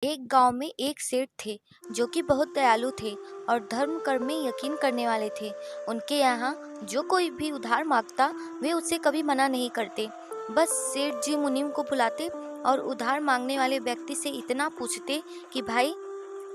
एक गांव में एक सेठ थे जो कि बहुत दयालु थे और धर्म कर्म में यकीन करने वाले थे। उनके यहाँ जो कोई भी उधार मांगता वे उसे कभी मना नहीं करते। बस सेठ जी मुनीम को बुलाते और उधार मांगने वाले व्यक्ति से इतना पूछते कि भाई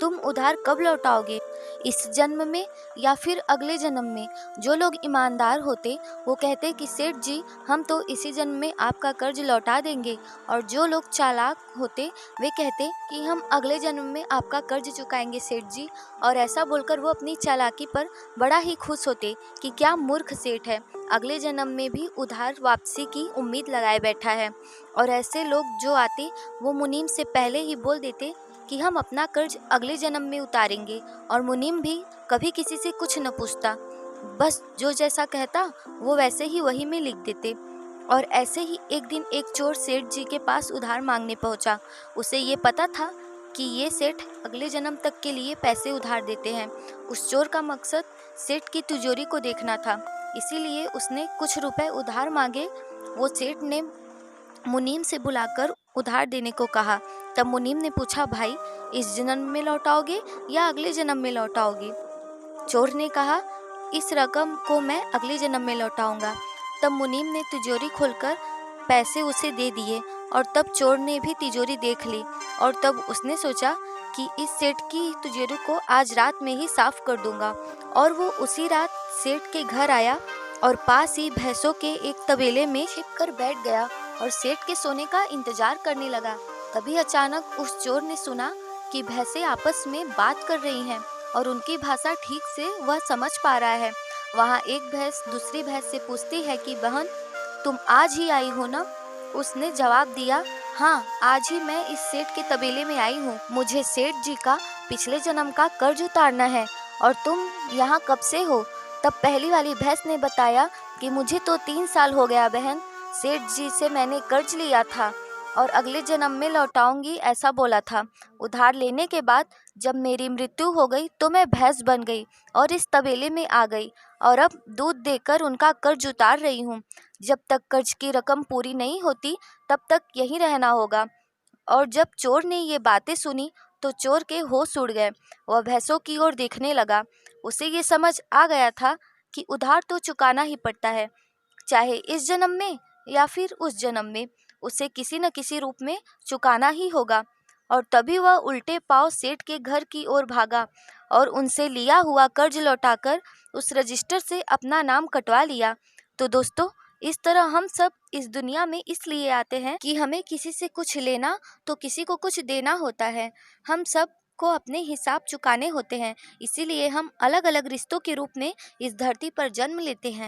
तुम उधार कब लौटाओगे, इस जन्म में या फिर अगले जन्म में। जो लोग ईमानदार होते वो कहते कि सेठ जी हम तो इसी जन्म में आपका कर्ज लौटा देंगे, और जो लोग चालाक होते वे कहते कि हम अगले जन्म में आपका कर्ज चुकाएंगे सेठ जी। और ऐसा बोलकर वो अपनी चालाकी पर बड़ा ही खुश होते कि क्या मूर्ख सेठ है, अगले जन्म में भी उधार वापसी की उम्मीद लगाए बैठा है। और ऐसे लोग जो आते वो मुनीम से पहले ही बोल देते कि हम अपना कर्ज अगले जन्म में उतारेंगे, और मुनीम भी कभी किसी से कुछ न पूछता, बस जो जैसा कहता वो वैसे ही वही में लिख देते। और ऐसे ही एक दिन एक चोर सेठ जी के पास उधार मांगने पहुंचा। उसे ये पता था कि ये सेठ अगले जन्म तक के लिए पैसे उधार देते हैं। उस चोर का मकसद सेठ की तिजोरी को देखना था, इसीलिए उसने कुछ रुपए उधार मांगे। वो सेठ ने मुनीम से बुलाकर उधार देने को कहा। तब मुनीम ने पूछा, भाई इस जन्म में लौटाओगे या अगले जन्म में लौटाओगे? चोर ने कहा, इस रकम को मैं अगले जन्म में लौटाऊंगा। तब मुनीम ने तिजोरी खोलकर पैसे उसे दे दिए, और तब चोर ने भी तिजोरी देख ली। और तब उसने सोचा कि इस सेठ की तिजोरी को आज रात में ही साफ कर दूंगा। और वो उसी रात सेठ के घर आया और पास ही भैंसों के एक तबेले में छिपकर बैठ गया और सेठ के सोने का इंतजार करने लगा। तभी अचानक उस चोर ने सुना कि भैंसें आपस में बात कर रही हैं और उनकी भाषा ठीक से वह समझ पा रहा है। वहाँ एक भैंस दूसरी भैंस से पूछती है कि बहन तुम आज ही आई हो ना? उसने जवाब दिया, हाँ आज ही मैं इस सेठ के तबेले में आई हूँ। मुझे सेठ जी का पिछले जन्म का कर्ज उतारना है। और तुम यहाँ कब से हो? तब पहली वाली भैंस ने बताया कि मुझे तो 3 साल हो गया बहन, सेठ जी से मैंने कर्ज लिया था और अगले जन्म में लौटाऊंगी ऐसा बोला था। उधार लेने के बाद जब मेरी मृत्यु हो गई तो मैं भैंस बन गई और इस तबेले में आ गई, और अब दूध देकर उनका कर्ज उतार रही हूँ। जब तक कर्ज की रकम पूरी नहीं होती तब तक यहीं रहना होगा। और जब चोर ने ये बातें सुनी तो चोर के होश उड़ गए। वह भैंसों की ओर देखने लगा। उसे ये समझ आ गया था कि उधार तो चुकाना ही पड़ता है, चाहे इस जन्म में या फिर उस जन्म में, उसे किसी न किसी रूप में चुकाना ही होगा। और तभी वह उल्टे पांव सेठ के घर की ओर भागा और उनसे लिया हुआ कर्ज लौटाकर उस रजिस्टर से अपना नाम कटवा लिया। तो दोस्तों, इस तरह हम सब इस दुनिया में इसलिए आते हैं कि हमें किसी से कुछ लेना तो किसी को कुछ देना होता है। हम सब को अपने हिसाब चुकाने होते हैं, इसीलिए हम अलग अलग रिश्तों के रूप में इस धरती पर जन्म लेते हैं।